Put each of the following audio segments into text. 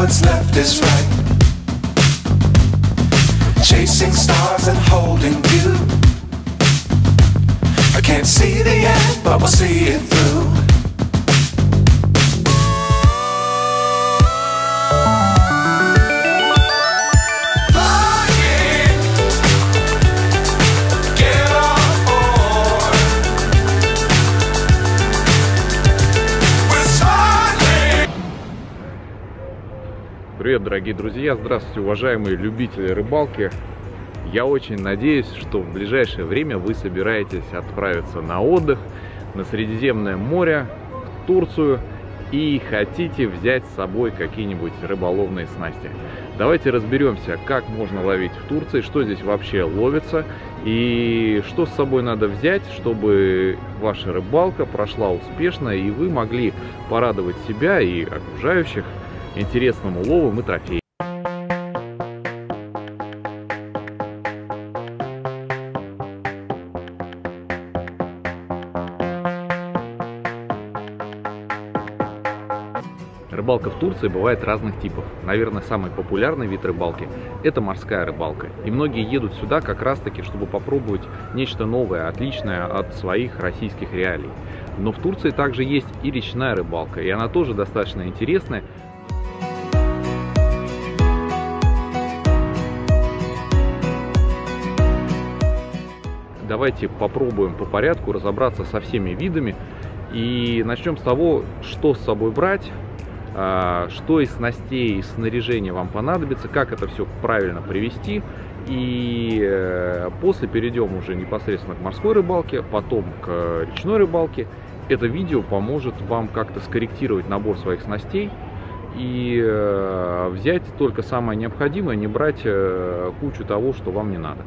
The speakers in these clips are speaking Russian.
what's left is right. Chasing stars and holding you. I can't see the end, but we'll see it through. Привет, дорогие друзья! Здравствуйте, уважаемые любители рыбалки! Я очень надеюсь, что в ближайшее время вы собираетесь отправиться на отдых на Средиземное море, в Турцию, и хотите взять с собой какие-нибудь рыболовные снасти. Давайте разберемся, как можно ловить в Турции, что здесь вообще ловится и что с собой надо взять, чтобы ваша рыбалка прошла успешно и вы могли порадовать себя и окружающих интересным уловом и трофеем. Рыбалка в Турции бывает разных типов. Наверное, самый популярный вид рыбалки – это морская рыбалка. И многие едут сюда как раз таки, чтобы попробовать нечто новое, отличное от своих российских реалий. Но в Турции также есть и речная рыбалка, и она тоже достаточно интересная. Давайте попробуем по порядку разобраться со всеми видами. И начнем с того, что с собой брать, что из снастей, из снаряжения вам понадобится, как это все правильно привести. И после перейдем уже непосредственно к морской рыбалке, потом к речной рыбалке. Это видео поможет вам как-то скорректировать набор своих снастей и взять только самое необходимое, не брать кучу того, что вам не надо.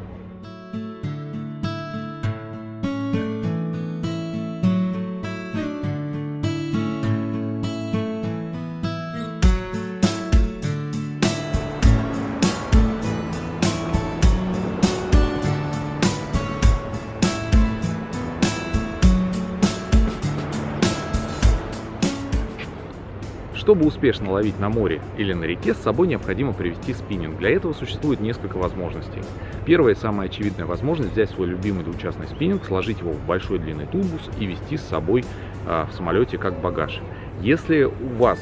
Чтобы успешно ловить на море или на реке, с собой необходимо привезти спиннинг. Для этого существует несколько возможностей. Первая и самая очевидная возможность — взять свой любимый двухчастный спиннинг, сложить его в большой длинный тубус и везти с собой в самолете как багаж. Если у вас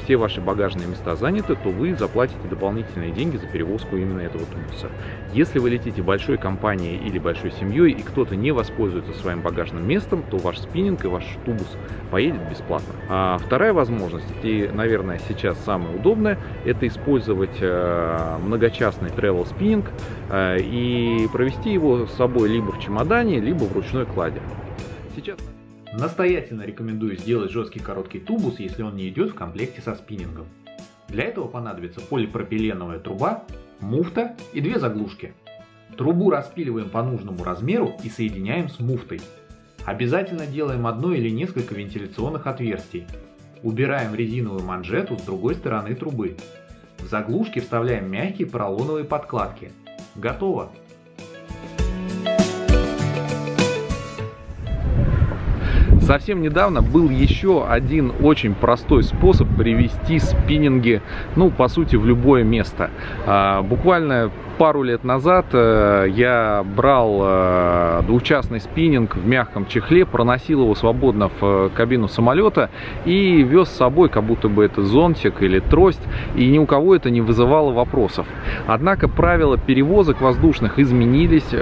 все ваши багажные места заняты, то вы заплатите дополнительные деньги за перевозку именно этого тубуса. Если вы летите большой компанией или большой семьей и кто-то не воспользуется своим багажным местом, то ваш спиннинг и ваш тубус поедет бесплатно. Вторая возможность, и, наверное, сейчас самая удобная, это использовать многочастный travel спиннинг и провести его с собой либо в чемодане, либо в ручной кладе. Сейчас настоятельно рекомендую сделать жесткий короткий тубус, если он не идет в комплекте со спиннингом. Для этого понадобится полипропиленовая труба, муфта и две заглушки. Трубу распиливаем по нужному размеру и соединяем с муфтой. Обязательно делаем одно или несколько вентиляционных отверстий. Убираем резиновую манжету с другой стороны трубы. В заглушки вставляем мягкие поролоновые подкладки. Готово! Совсем недавно был еще один очень простой способ привезти спиннинги, по сути, в любое место. Буквально пару лет назад я брал двухчастный спиннинг в мягком чехле, проносил его свободно в кабину самолета и вез с собой, как будто бы это зонтик или трость, и ни у кого это не вызывало вопросов. Однако правила перевозок воздушных изменились,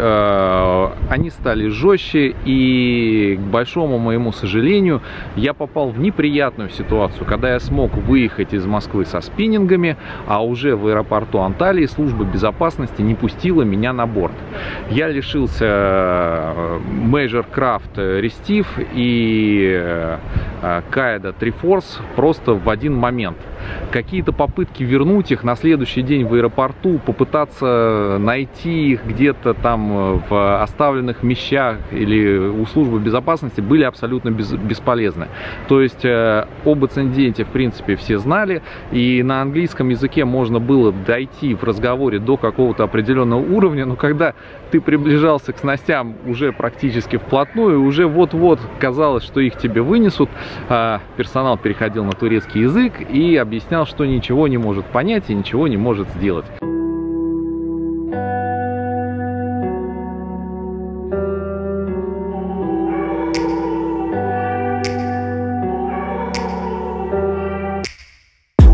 они стали жестче, и, к большому моему сожалению, я попал в неприятную ситуацию, когда я смог выехать из Москвы со спиннингами, а уже в аэропорту Анталии служба безопасности не пустила меня на борт. Я лишился Major Craft Restive и Kaida Triforce просто в один момент. Какие-то попытки вернуть их на следующий день в аэропорту, попытаться найти их где-то там в оставленных вещах или у службы безопасности были абсолютно абсолютно бесполезны. То есть об инциденте, в принципе, все знали, и на английском языке можно было дойти в разговоре до какого-то определенного уровня, но когда ты приближался к снастям уже практически вплотную, уже вот-вот казалось, что их тебе вынесут, персонал переходил на турецкий язык и объяснял, что ничего не может понять и ничего не может сделать.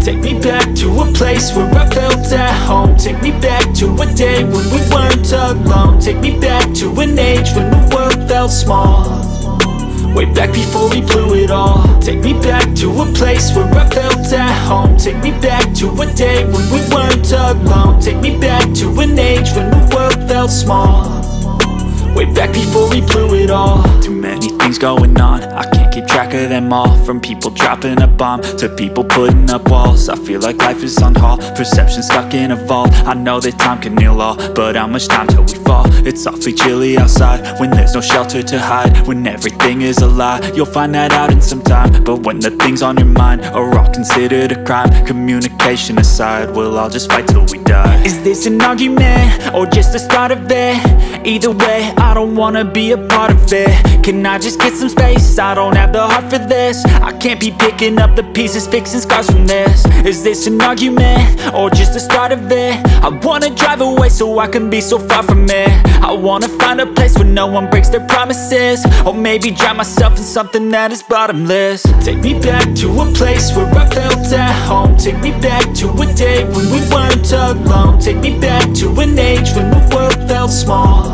Take me back to a place where I felt at home. Take me back to a day when we weren't alone. Take me back to an age when the world felt small. Way back before we blew it all. Take me back to a place where I felt at home. Take me back to a day when we weren't alone. Take me back to an age when the world felt small. Way back before we blew it all. Too many things going on, I can't keep track of them all. From people dropping a bomb to people putting up walls. I feel like life is on hold, perception stuck in a vault. I know that time can heal all, but how much time till we fall? It's awfully chilly outside, when there's no shelter to hide. When everything is a lie, you'll find that out in some time. But when the things on your mind are all considered a crime, communication aside, we'll all just fight till we die. Is this an argument, or just the start of it? Either way, I don't wanna be a part of it. Can I just get some space? I don't have the heart for this. I can't be picking up the pieces, fixing scars from this. Is this an argument, or just the start of it? I wanna drive away so I can be so far from it. I wanna find a place where no one breaks their promises. Or maybe drown myself in something that is bottomless. Take me back to a place where I felt at home. Take me back to a day when we weren't alone. Take me back to an age when the world felt small.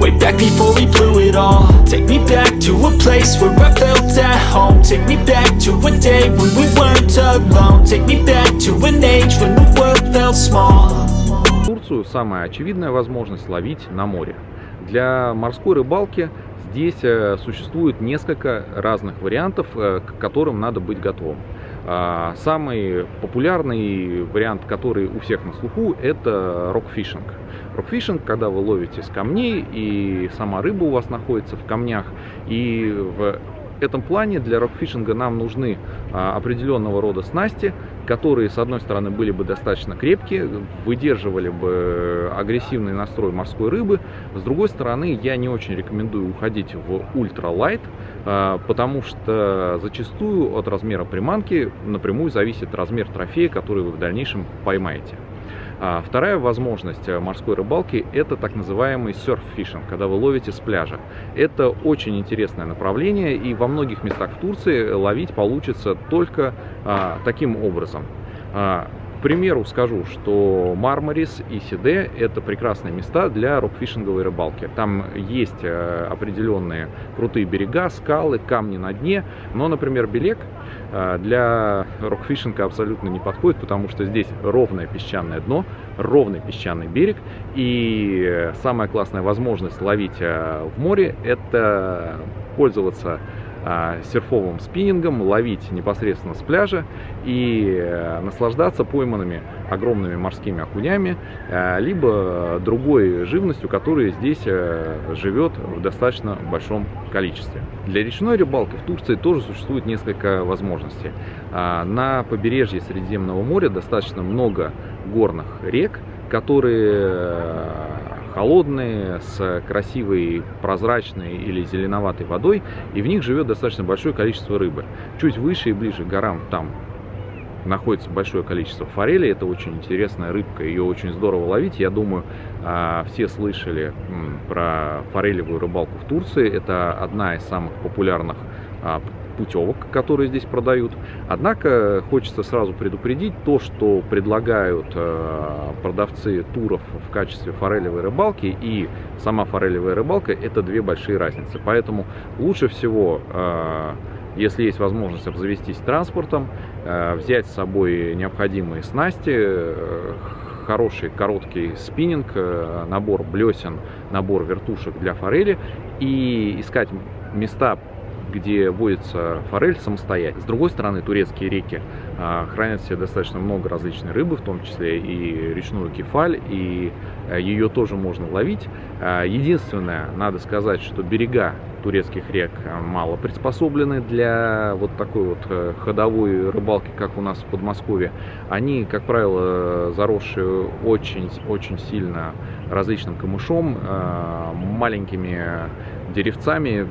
Way back before we blew it all. Take me back to a place where I felt at home. Take me back to a day when we weren't alone. Take me back to an age when the world felt small. Турцию самая очевидная возможность ловить на море. Для морской рыбалки здесь существует несколько разных вариантов, к которым надо быть готовым. Самый популярный вариант, который у всех на слуху, это рокфишинг. Рокфишинг, когда вы ловите с камней, и сама рыба у вас находится в камнях. И в этом плане для рокфишинга нам нужны определенного рода снасти, которые, с одной стороны, были бы достаточно крепкие, выдерживали бы агрессивный настрой морской рыбы. С другой стороны, я не очень рекомендую уходить в ультралайт, потому что зачастую от размера приманки напрямую зависит размер трофея, который вы в дальнейшем поймаете. Вторая возможность морской рыбалки – это так называемый серф-фишинг, когда вы ловите с пляжа. Это очень интересное направление, и во многих местах в Турции ловить получится только таким образом. К примеру скажу, что Мармарис и Сиде – это прекрасные места для рокфишинговой рыбалки. Там есть определенные крутые берега, скалы, камни на дне, но, например, Белек для рокфишинга абсолютно не подходит, потому что здесь ровное песчаное дно, ровный песчаный берег, и самая классная возможность ловить в море – это пользоваться серфовым спиннингом, ловить непосредственно с пляжа и наслаждаться пойманными огромными морскими окунями, либо другой живностью, которая здесь живет в достаточно большом количестве. Для речной рыбалки в Турции тоже существует несколько возможностей. На побережье Средиземного моря достаточно много горных рек, которые холодные, с красивой прозрачной или зеленоватой водой, и в них живет достаточно большое количество рыбы. Чуть выше и ближе к горам там находится большое количество форели. Это очень интересная рыбка, ее очень здорово ловить. Я думаю, все слышали про форелевую рыбалку в Турции. Это одна из самых популярных путевок, которые здесь продают. Однако хочется сразу предупредить то, что предлагают продавцы туров в качестве форелевой рыбалки и сама форелевая рыбалка, это две большие разницы. Поэтому лучше всего, если есть возможность обзавестись транспортом, взять с собой необходимые снасти, хороший короткий спиннинг, набор блесен, набор вертушек для форели и искать места, где водится форель, самостоятельно. С другой стороны, турецкие реки хранят в себе достаточно много различной рыбы, в том числе и речную кефаль, и ее тоже можно ловить. Единственное, надо сказать, что берега турецких рек мало приспособлены для вот такой вот ходовой рыбалки, как у нас в Подмосковье. Они, как правило, заросшие очень сильно различным камышом, маленькими деревцами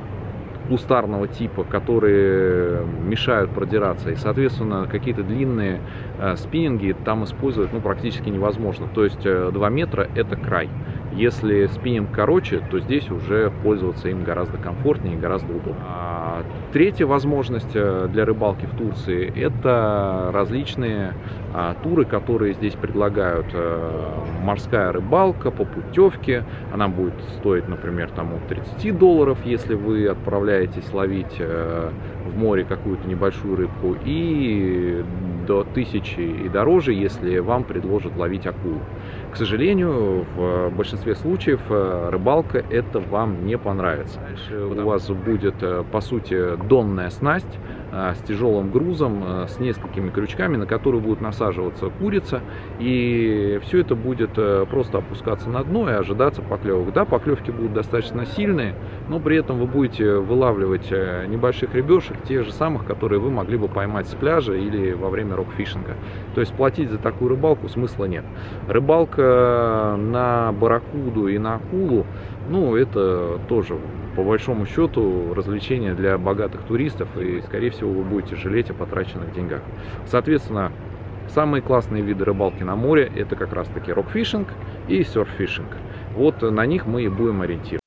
кустарного типа, которые мешают продираться, и, соответственно, какие-то длинные спиннинги там использовать практически невозможно. То есть 2 метра это край. Если спиннинг короче, то здесь уже пользоваться им гораздо комфортнее и гораздо удобнее. Третья возможность для рыбалки в Турции — это различные туры, которые здесь предлагают. Морская рыбалка по путевке. Она будет стоить, например, от $30, если вы отправляетесь ловить в море какую-то небольшую рыбку, и до 1000 и дороже, если вам предложат ловить акулу. К сожалению, в большинстве случаев рыбалка это вам не понравится. Дальше у вас будет, по сути, донная снасть с тяжелым грузом, с несколькими крючками, на которые будет насаживаться курица, и все это будет просто опускаться на дно и ожидаться поклевок. Да, поклевки будут достаточно сильные, но при этом вы будете вылавливать небольших рыбешек, тех же самых, которые вы могли бы поймать с пляжа или во время рок-фишинга. То есть платить за такую рыбалку смысла нет. Рыбалка на барракуду и на акулу, это тоже по большому счету развлечение для богатых туристов, и, скорее всего, вы будете жалеть о потраченных деньгах. Соответственно, самые классные виды рыбалки на море — это как раз-таки рок-фишинг и серф-фишинг. Вот на них мы и будем ориентироваться.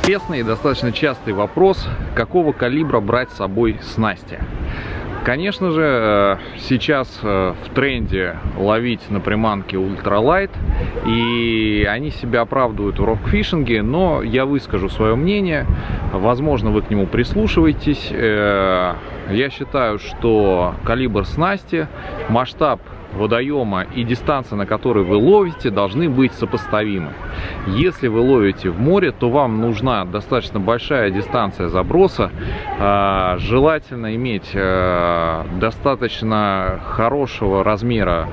Интересный и достаточно частый вопрос: какого калибра брать с собой снасти? Конечно же, сейчас в тренде ловить на приманке ультралайт, и они себя оправдывают в рок-фишинге, но я выскажу свое мнение, возможно, вы к нему прислушиваетесь. Я считаю, что калибр снасти, масштаб водоема и дистанция, на которой вы ловите, должны быть сопоставимы. Если вы ловите в море, то вам нужна достаточно большая дистанция заброса. Желательно иметь достаточно хорошего размера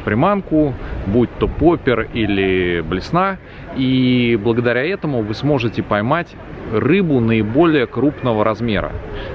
приманку, будь то поппер или блесна, и благодаря этому вы сможете поймать рыбу наиболее крупного размера.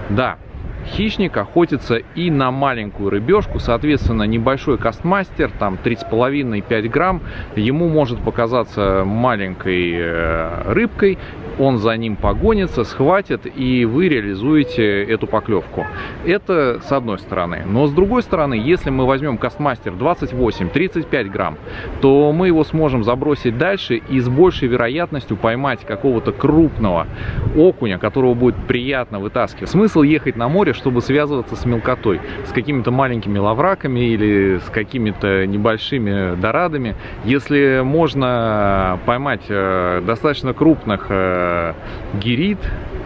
Да, хищник охотится и на маленькую рыбешку, соответственно, небольшой кастмастер, 3,5-5 грамм, ему может показаться маленькой рыбкой, он за ним погонится, схватит, и вы реализуете эту поклевку. Это с одной стороны. Но с другой стороны, если мы возьмем кастмастер 28-35 грамм, то мы его сможем забросить дальше и с большей вероятностью поймать какого-то крупного окуня, которого будет приятно вытаскивать. Смысл ехать на море, чтобы связываться с мелкотой, с какими-то маленькими лавраками или с какими-то небольшими дорадами. Если можно поймать достаточно крупных гирит,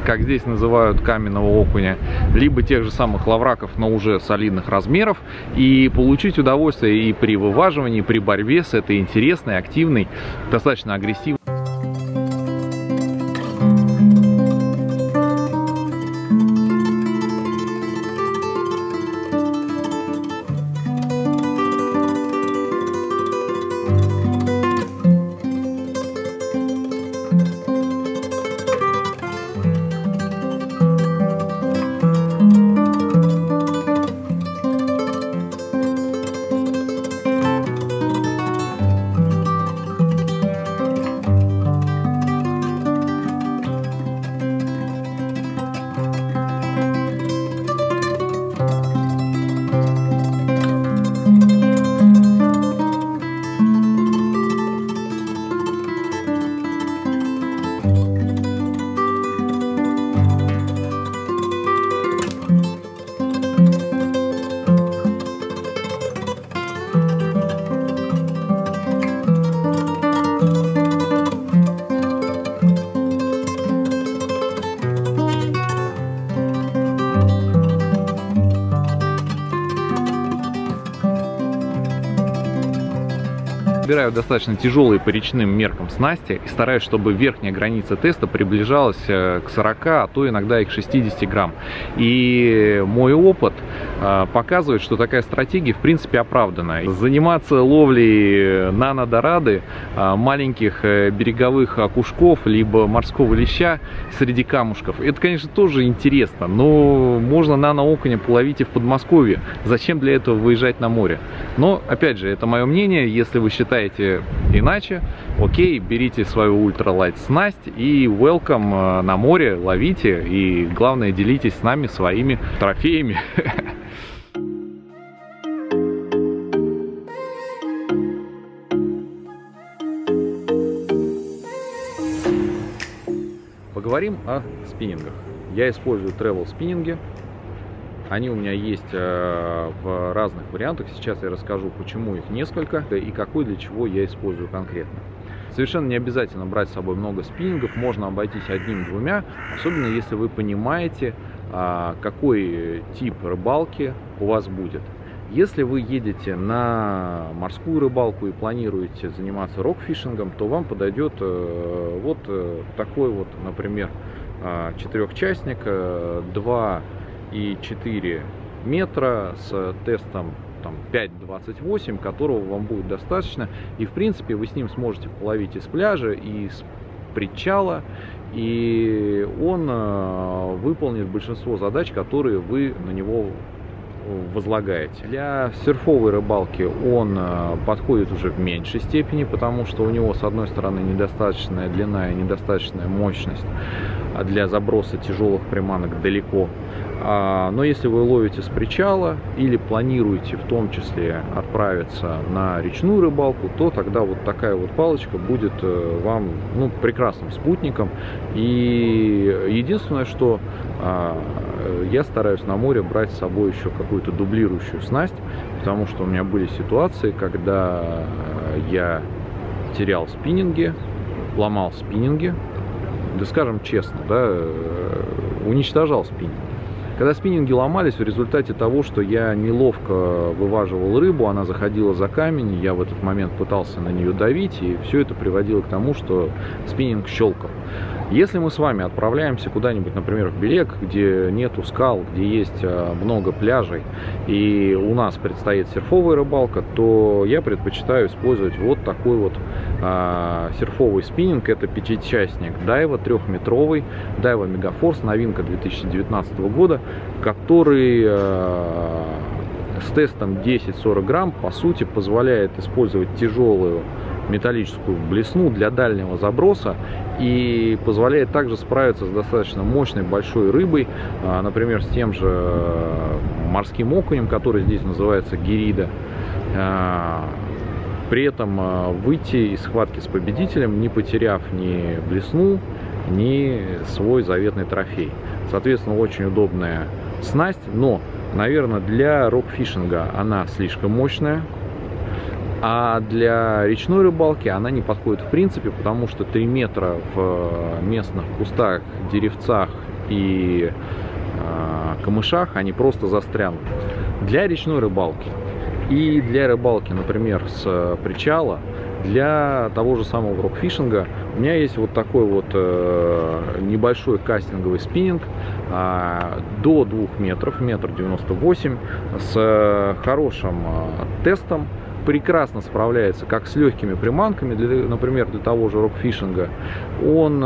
как здесь называют каменного окуня, либо тех же самых лавраков, но уже солидных размеров, и получить удовольствие и при вываживании, и при борьбе с этой интересной, активной, достаточно агрессивной. Выбираю достаточно тяжелые по речным меркам снасти и стараюсь, чтобы верхняя граница теста приближалась к 40, а то иногда и к 60 грамм. И мой опыт показывает, что такая стратегия в принципе оправдана. Заниматься ловлей нано-дорады, маленьких береговых окушков, либо морского леща среди камушков, это, конечно, тоже интересно, но можно нано-окуня половить и в Подмосковье. Зачем для этого выезжать на море? Но, опять же, это мое мнение. Если вы считаете иначе, окей, берите свою ультралайт снасть и welcome на море, ловите, и главное, делитесь с нами своими трофеями. Поговорим о спиннингах. Я использую travel спиннинги. Они у меня есть в разных вариантах. Сейчас я расскажу, почему их несколько и какой для чего я использую конкретно. Совершенно не обязательно брать с собой много спиннингов, можно обойтись одним-двумя, особенно если вы понимаете, какой тип рыбалки у вас будет. Если вы едете на морскую рыбалку и планируете заниматься рокфишингом, то вам подойдет вот такой вот, например, четырехчастник 2,4 метра с тестом 5,28, которого вам будет достаточно, и в принципе вы с ним сможете половить из пляжа и с причала, и он выполнит большинство задач, которые вы на него возлагаете. Для серфовой рыбалки он подходит уже в меньшей степени, потому что у него, с одной стороны, недостаточная длина и недостаточная мощность для заброса тяжелых приманок далеко. Но если вы ловите с причала или планируете в том числе отправиться на речную рыбалку, то тогда вот такая вот палочка будет вам прекрасным спутником. И единственное, что я стараюсь на море брать с собой еще какую-то дублирующую снасть, потому что у меня были ситуации, когда я терял спиннинги, ломал спиннинги, да скажем честно, да, уничтожал спиннинги. Когда спиннинги ломались в результате того, что я неловко вываживал рыбу, она заходила за камень, я в этот момент пытался на нее давить, и все это приводило к тому, что спиннинг щелкал. Если мы с вами отправляемся куда-нибудь, например, в Белек, где нету скал, где есть много пляжей, и у нас предстоит серфовая рыбалка, то я предпочитаю использовать вот такой вот серфовый спиннинг. Это пятичастник Daiwa, 3-метровый, Daiwa Megaforce, новинка 2019 года, который с тестом 10-40 грамм, по сути, позволяет использовать тяжелую металлическую блесну для дальнего заброса и позволяет также справиться с достаточно мощной большой рыбой, например, с тем же морским окунем, который здесь называется гирида. При этом выйти из схватки с победителем, не потеряв ни блесну, ни свой заветный трофей. Соответственно, очень удобная снасть, но, наверное, для рокфишинга она слишком мощная. А для речной рыбалки она не подходит в принципе, потому что 3 метра в местных кустах, деревцах и камышах они просто застрянут. Для речной рыбалки и для рыбалки, например, с причала, для того же самого рокфишинга у меня есть вот такой вот небольшой кастинговый спиннинг до 2 метров, 1,98 м, с хорошим тестом. Прекрасно справляется как с легкими приманками, например, для того же рокфишинга. Он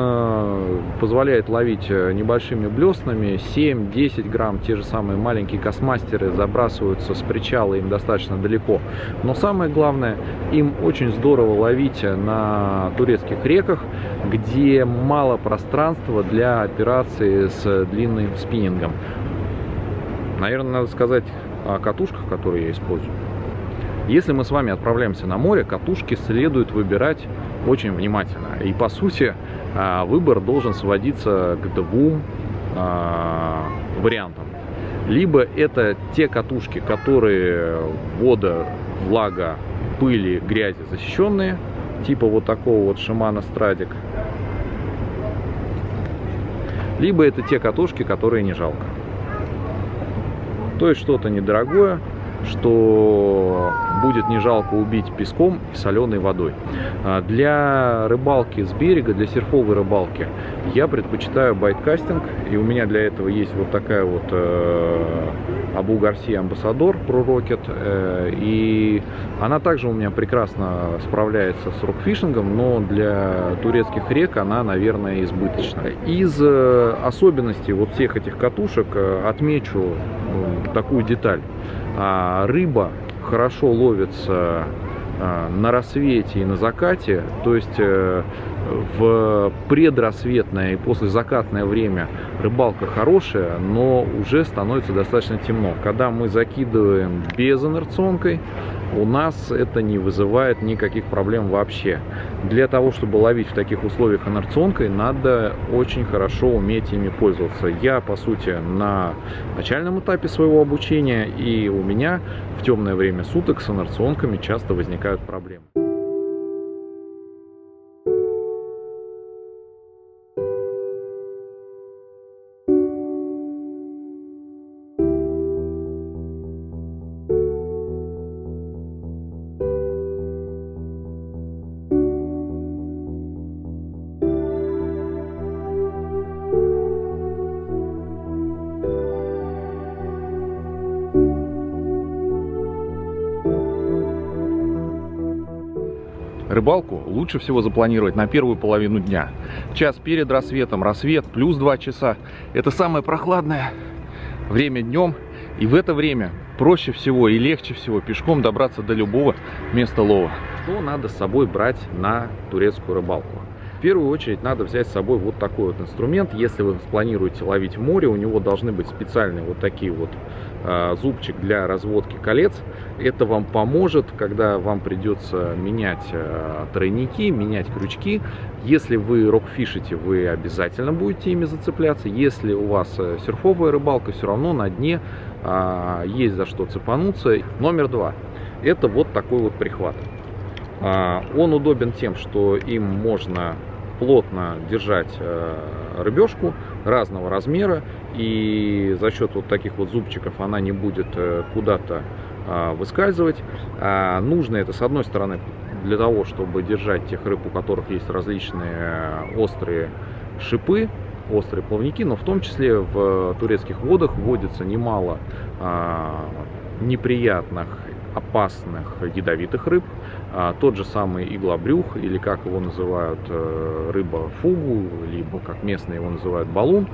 позволяет ловить небольшими блеснами, 7-10 грамм. Те же самые маленькие космастеры забрасываются с причала, им достаточно далеко. Но самое главное, им очень здорово ловить на турецких реках, где мало пространства для операции с длинным спиннингом. Наверное, надо сказать о катушках, которые я использую. Если мы с вами отправляемся на море, катушки следует выбирать очень внимательно. И по сути выбор должен сводиться к 2 вариантам. Либо это те катушки, которые вода, влага, пыли, грязи защищенные, типа вот такого вот Shimano Stradic. Либо это те катушки, которые не жалко. То есть что-то недорогое, что будет не жалко убить песком и соленой водой. Для рыбалки с берега, для серфовой рыбалки я предпочитаю байткастинг, и у меня для этого есть вот такая вот Abu Garcia Ambassador Pro Rocket, и она также у меня прекрасно справляется с рокфишингом, но для турецких рек она, наверное, избыточна. Из особенностей вот всех этих катушек отмечу такую деталь. Рыба хорошо ловится на рассвете и на закате, то есть в предрассветное и послезакатное время рыбалка хорошая, но уже становится достаточно темно. Когда мы закидываем безинерционкой, у нас это не вызывает никаких проблем вообще. Для того, чтобы ловить в таких условиях инерционкой, надо очень хорошо уметь ими пользоваться. Я, по сути, на начальном этапе своего обучения, и у меня в темное время суток с инерционками часто возникают проблемы. Рыбалку лучше всего запланировать на первую половину дня. Час перед рассветом, рассвет, плюс 2 часа. Это самое прохладное время днем. И в это время проще всего и легче всего пешком добраться до любого места лова. Что надо с собой брать на турецкую рыбалку? В первую очередь надо взять с собой вот такой вот инструмент. Если вы планируете ловить в море, у него должны быть специальные вот такие вот зубчик для разводки колец. Это вам поможет, когда вам придется менять тройники, менять крючки. Если вы рокфишите, вы обязательно будете ими зацепляться. Если у вас серфовая рыбалка, все равно на дне есть за что цепануться. Номер 2. Это вот такой вот прихват. Он удобен тем, что им можно плотно держать рыбешку разного размера, и за счет вот таких вот зубчиков она не будет куда-то выскальзывать. Нужно это, с одной стороны, для того, чтобы держать тех рыб, у которых есть различные острые шипы, острые плавники, но в том числе в турецких водах водится немало неприятных, опасных, ядовитых рыб. Тот же самый иглобрюх, или как его называют, рыба фугу, либо как местные его называют балун.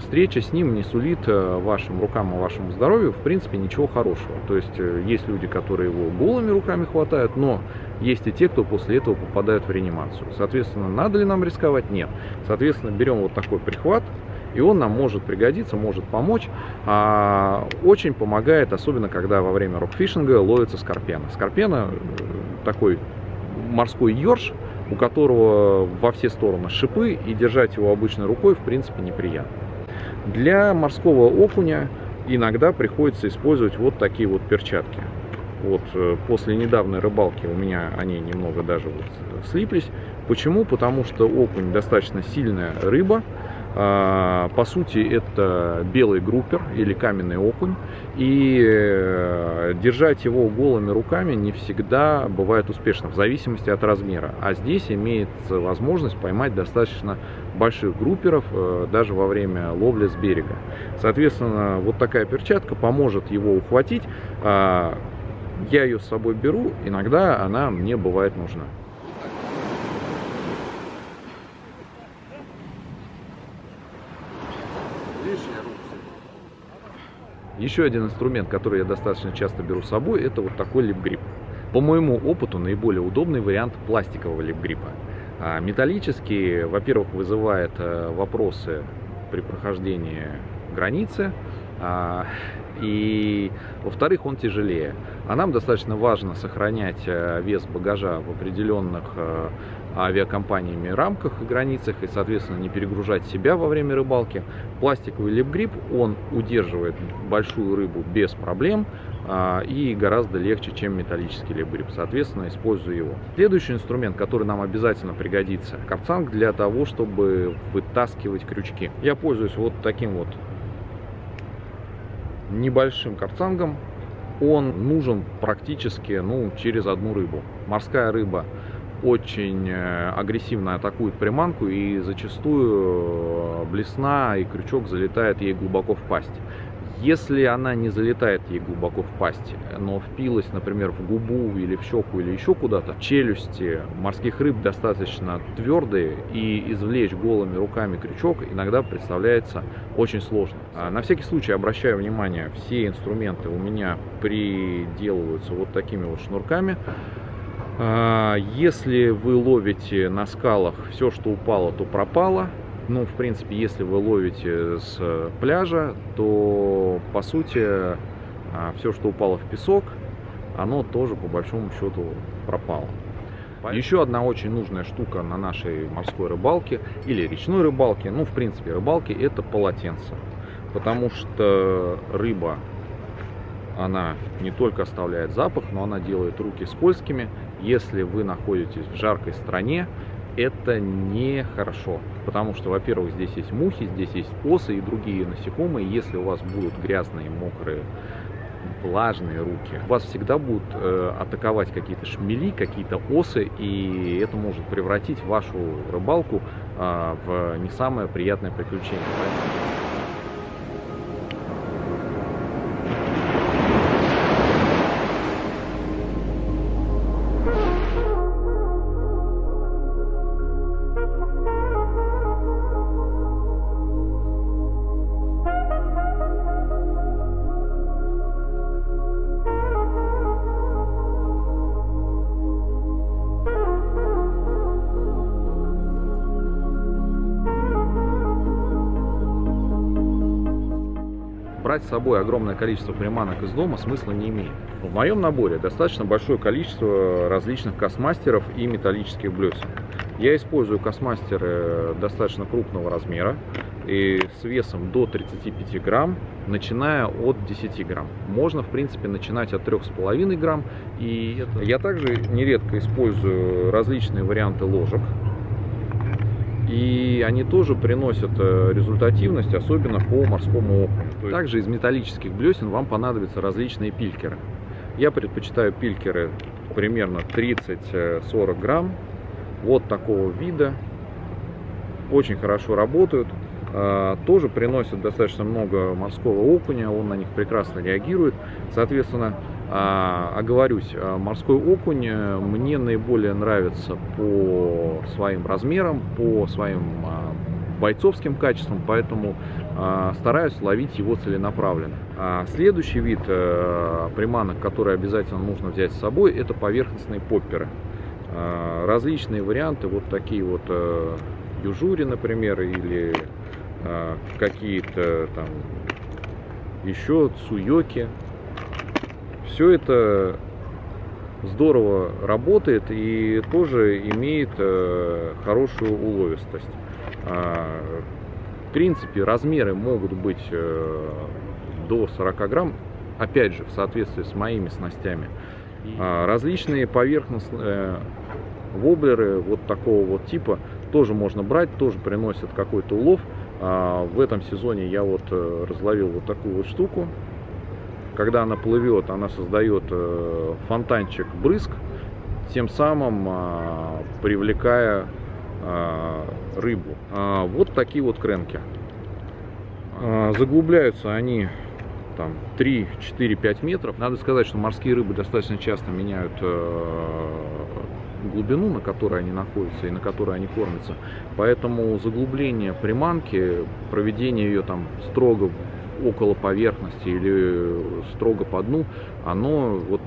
Встреча с ним не сулит вашим рукам и вашему здоровью в принципе ничего хорошего. То есть есть люди, которые его голыми руками хватают, но есть и те, кто после этого попадают в реанимацию. Соответственно, надо ли нам рисковать? Нет. Соответственно, берем вот такой прихват, и он нам может пригодиться, может помочь. Очень помогает, особенно когда во время рокфишинга ловится скорпена. Скорпена такой морской ёрш, у которого во все стороны шипы, и держать его обычной рукой в принципе неприятно. Для морского окуня иногда приходится использовать вот такие вот перчатки. Вот после недавней рыбалки у меня они немного даже вот слиплись. Почему? Потому что окунь достаточно сильная рыба. По сути, это белый группер или каменный окунь, и держать его голыми руками не всегда бывает успешно, в зависимости от размера. А здесь имеется возможность поймать достаточно больших групперов даже во время ловли с берега. Соответственно, вот такая перчатка поможет его ухватить. Я ее с собой беру, иногда она мне бывает нужна. Еще один инструмент, который я достаточно часто беру с собой, это вот такой лип-грип. По моему опыту, наиболее удобный вариант пластикового лип-грипа. Металлический, во-первых, вызывает вопросы при прохождении границы, и, во-вторых, он тяжелее. А нам достаточно важно сохранять вес багажа в определенных авиакомпаниями рамках и границах, и, соответственно, не перегружать себя во время рыбалки. Пластиковый лип-грип, он удерживает большую рыбу без проблем и гораздо легче, чем металлический лип-грип. Соответственно, использую его. Следующий инструмент, который нам обязательно пригодится, карцанг для того, чтобы вытаскивать крючки. Я пользуюсь вот таким вот небольшим карцангом. он нужен практически через одну рыбу. Морская рыба очень агрессивно атакует приманку, и зачастую блесна и крючок залетает ей глубоко в пасть. Если она не залетает ей глубоко в пасть, но впилась, например, в губу или в щеку или еще куда-то, челюсти морских рыб достаточно твердые, и извлечь голыми руками крючок иногда представляется очень сложно. На всякий случай обращаю внимание, все инструменты у меня приделываются вот такими вот шнурками. Если вы ловите на скалах, все, что упало, то пропало. В принципе, если вы ловите с пляжа, то, по сути, все, что упало в песок, оно тоже, по большому счету, пропало. Еще одна очень нужная штука на нашей морской рыбалке или речной рыбалке, в принципе, рыбалке, это полотенце. Потому что рыба, она не только оставляет запах, но она делает руки скользкими. Если вы находитесь в жаркой стране, это нехорошо, потому что, во-первых, здесь есть мухи, здесь есть осы и другие насекомые. Если у вас будут грязные, мокрые, влажные руки, вас всегда будут атаковать какие-то шмели, какие-то осы, и это может превратить вашу рыбалку в не самое приятное приключение. Брать с собой огромное количество приманок из дома смысла не имеет. В моем наборе достаточно большое количество различных кастмастеров и металлических блесен. Я использую кастмастеры достаточно крупного размера и с весом до 35 грамм, начиная от 10 грамм. Можно, в принципе, начинать от 3,5 грамм. И я также нередко использую различные варианты ложек. И они тоже приносят результативность, особенно по морскому окуню. Также из металлических блесен вам понадобятся различные пилькеры. Я предпочитаю пилькеры примерно 30-40 грамм. Вот такого вида. Очень хорошо работают. Тоже приносят достаточно много морского окуня. Он на них прекрасно реагирует. Соответственно, оговорюсь, морской окунь мне наиболее нравится по своим размерам, по своим бойцовским качествам, поэтому стараюсь ловить его целенаправленно. Следующий вид приманок, который обязательно нужно взять с собой, это поверхностные попперы. Различные варианты, вот такие вот южури, например, или какие-то там еще цуёки. Все это здорово работает и тоже имеет хорошую уловистость. В принципе, размеры могут быть до 40 грамм, опять же, в соответствии с моими снастями. Различные поверхностные воблеры вот такого вот типа тоже можно брать, тоже приносят какой-то улов. В этом сезоне я вот разловил вот такую вот штуку. Когда она плывет, она создает фонтанчик брызг, тем самым привлекая рыбу. Вот такие вот кренки. Заглубляются они там 3, 4, 5 метров. Надо сказать, что морские рыбы достаточно часто меняют глубину, на которой они находятся и на которой они кормятся. Поэтому заглубление приманки, проведение ее там строго около поверхности или строго по дну, оно вот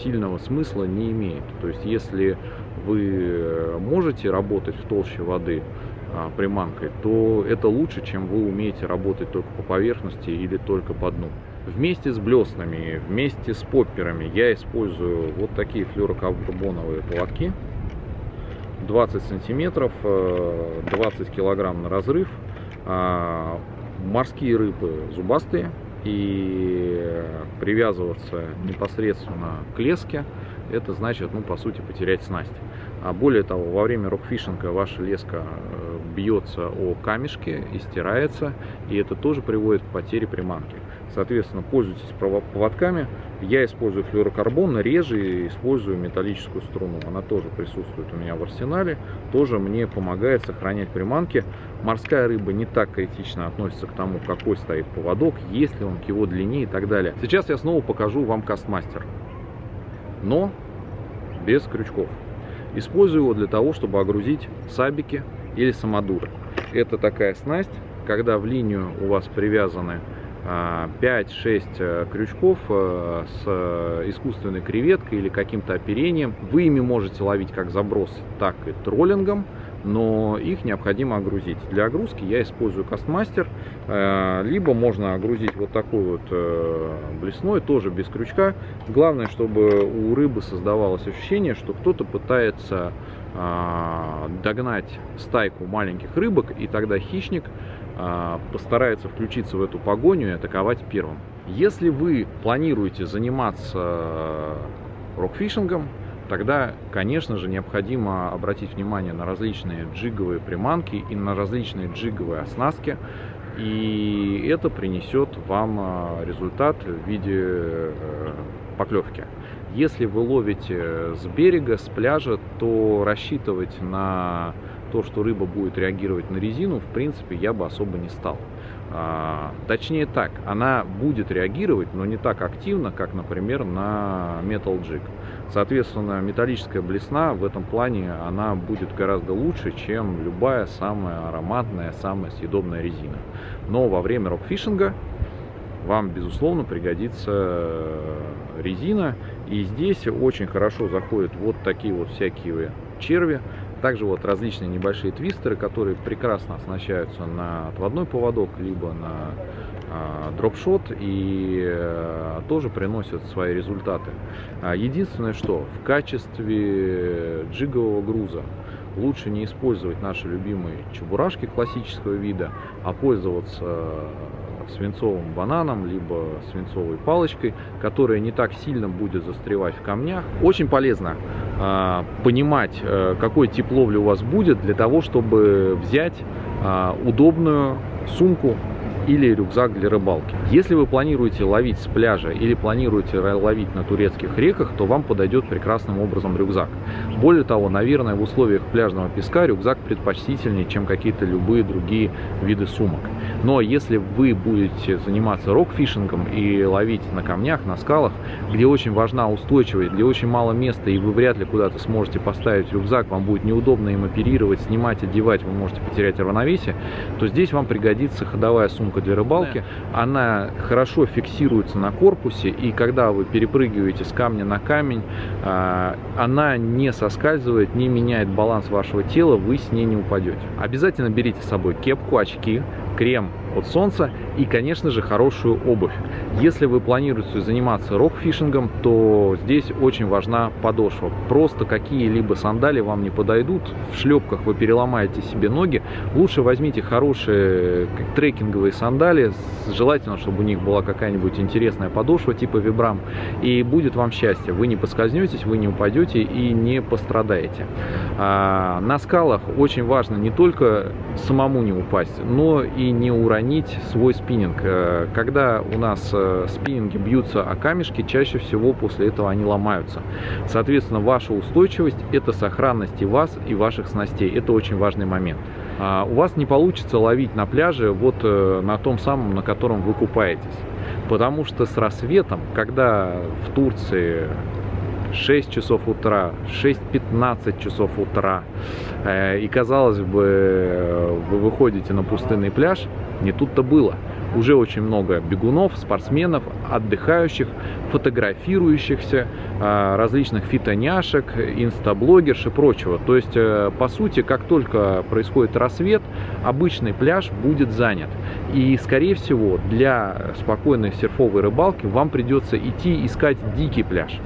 сильного смысла не имеет. То есть, если вы можете работать в толще воды приманкой, то это лучше, чем вы умеете работать только по поверхности или только по дну. Вместе с блеснами, вместе с попперами я использую вот такие флюорокарбоновые поводки. 20 сантиметров, 20 килограмм на разрыв. Морские рыбы зубастые, и привязываться непосредственно к леске, это значит, по сути, потерять снасть. А более того, во время рокфишинга ваша леска бьется о камешки и стирается, и это тоже приводит к потере приманки. Соответственно, пользуйтесь поводками. Я использую флюорокарбон, реже использую металлическую струну. Она тоже присутствует у меня в арсенале. Тоже мне помогает сохранять приманки. Морская рыба не так критично относится к тому, какой стоит поводок, есть ли он к его длине и так далее. Сейчас я снова покажу вам Кастмастер, но без крючков. Использую его для того, чтобы огрузить сабики или самодуры. Это такая снасть, когда в линию у вас привязаны 5-6 крючков с искусственной креветкой или каким-то оперением. Вы ими можете ловить как заброс, так и троллингом, но их необходимо огрузить. Для огрузки я использую Кастмастер, либо можно огрузить вот такой вот блесной, тоже без крючка. Главное, чтобы у рыбы создавалось ощущение, что кто-то пытается догнать стайку маленьких рыбок, и тогда хищник постарается включиться в эту погоню и атаковать первым. Если вы планируете заниматься рокфишингом, тогда, конечно же, необходимо обратить внимание на различные джиговые приманки и на различные джиговые оснастки. И это принесет вам результат в виде поклевки. Если вы ловите с берега, с пляжа, то рассчитывать на то, что рыба будет реагировать на резину, в принципе, я бы особо не стал. Точнее так, она будет реагировать, но не так активно, как, например, на Metal Jig. Соответственно, металлическая блесна в этом плане, она будет гораздо лучше, чем любая самая ароматная, самая съедобная резина. Но во время рокфишинга вам, безусловно, пригодится резина. И здесь очень хорошо заходят вот такие вот всякие черви. Также вот различные небольшие твистеры, которые прекрасно оснащаются на отводной поводок, либо на дропшот, и тоже приносят свои результаты. Единственное, что в качестве джигового груза лучше не использовать наши любимые чебурашки классического вида, а пользоваться свинцовым бананом, либо свинцовой палочкой, которая не так сильно будет застревать в камнях. Очень полезно понимать, какой тип ловли у вас будет, для того, чтобы взять удобную сумку или рюкзак для рыбалки. Если вы планируете ловить с пляжа или планируете ловить на турецких реках, то вам подойдет прекрасным образом рюкзак. Более того, наверное, в условиях пляжного песка рюкзак предпочтительнее, чем какие-то любые другие виды сумок. Но если вы будете заниматься рокфишингом и ловить на камнях, на скалах, где очень важна устойчивость, где очень мало места, и вы вряд ли куда-то сможете поставить рюкзак, вам будет неудобно им оперировать, снимать, одевать, вы можете потерять равновесие, то здесь вам пригодится ходовая сумка для рыбалки. Она хорошо фиксируется на корпусе, и когда вы перепрыгиваете с камня на камень, она не соскальзывает, не меняет баланс вашего тела, вы с ней не упадете. Обязательно берите с собой кепку, очки, крем от солнца и, конечно же, хорошую обувь. Если вы планируете заниматься рокфишингом, то здесь очень важна подошва. Просто какие-либо сандали вам не подойдут, в шлепках вы переломаете себе ноги. Лучше возьмите хорошие трекинговые сандали, желательно, чтобы у них была какая-нибудь интересная подошва типа Vibram, и будет вам счастье. Вы не поскользнетесь, вы не упадете и не пострадаете. На скалах очень важно не только самому не упасть, но и не уронить свой спиннинг. Когда у нас спиннинги бьются о камешки, чаще всего после этого они ломаются. Соответственно, ваша устойчивость – это сохранность и вас, и ваших снастей. Это очень важный момент. У вас не получится ловить на пляже вот на том самом, на котором вы купаетесь. Потому что с рассветом, когда в Турции 6 часов утра, 6-15 часов утра, и, казалось бы, вы выходите на пустынный пляж, не тут-то было. Уже очень много бегунов, спортсменов, отдыхающих, фотографирующихся, различных фитоняшек, инстаблогерш и прочего. То есть, по сути, как только происходит рассвет, обычный пляж будет занят. И, скорее всего, для спокойной серфовой рыбалки вам придется идти искать дикий пляж.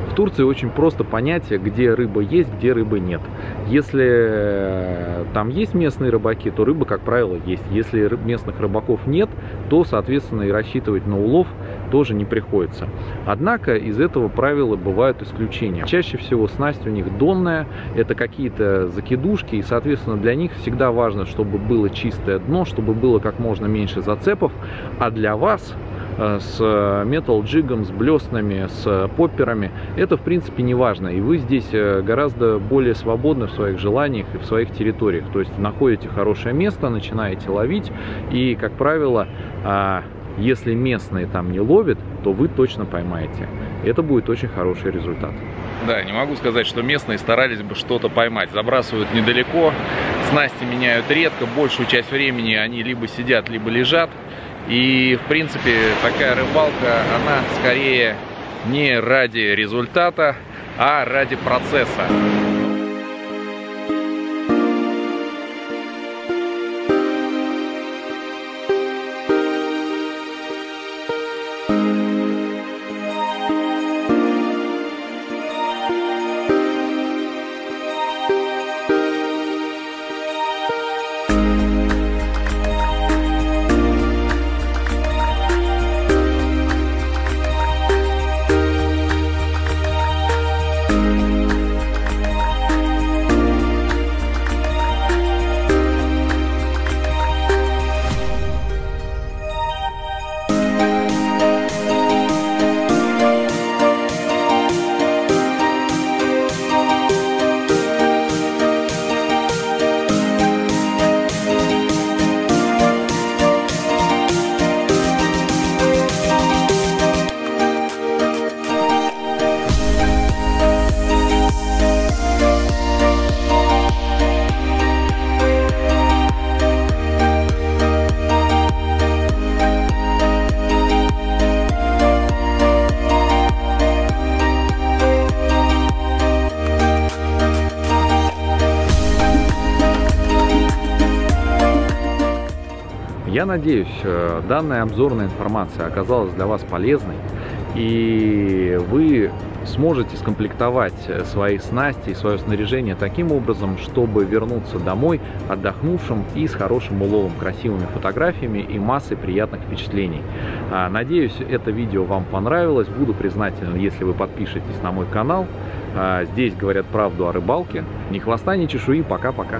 В Турции очень просто понять, где рыба есть, где рыбы нет. Если там есть местные рыбаки, то рыба, как правило, есть. Если местных рыбаков нет, то, соответственно, и рассчитывать на улов тоже не приходится. Однако из этого правила бывают исключения. Чаще всего снасть у них донная, это какие-то закидушки, и, соответственно, для них всегда важно, чтобы было чистое дно, чтобы было как можно меньше зацепов, а для вас с метал-джигом, с блеснами, с попперами. Это, в принципе, не важно. И вы здесь гораздо более свободны в своих желаниях и в своих территориях. То есть находите хорошее место, начинаете ловить. И, как правило, если местные там не ловят, то вы точно поймаете. Это будет очень хороший результат. Да, не могу сказать, что местные старались бы что-то поймать. Забрасывают недалеко, снасти меняют редко. Большую часть времени они либо сидят, либо лежат. И, в принципе, такая рыбалка, она скорее не ради результата, а ради процесса. Я надеюсь, данная обзорная информация оказалась для вас полезной, и вы сможете скомплектовать свои снасти и свое снаряжение таким образом, чтобы вернуться домой отдохнувшим и с хорошим уловом, красивыми фотографиями и массой приятных впечатлений. Надеюсь, это видео вам понравилось. Буду признателен, если вы подпишетесь на мой канал. Здесь говорят правду о рыбалке. Ни хвоста, ни чешуи. Пока-пока.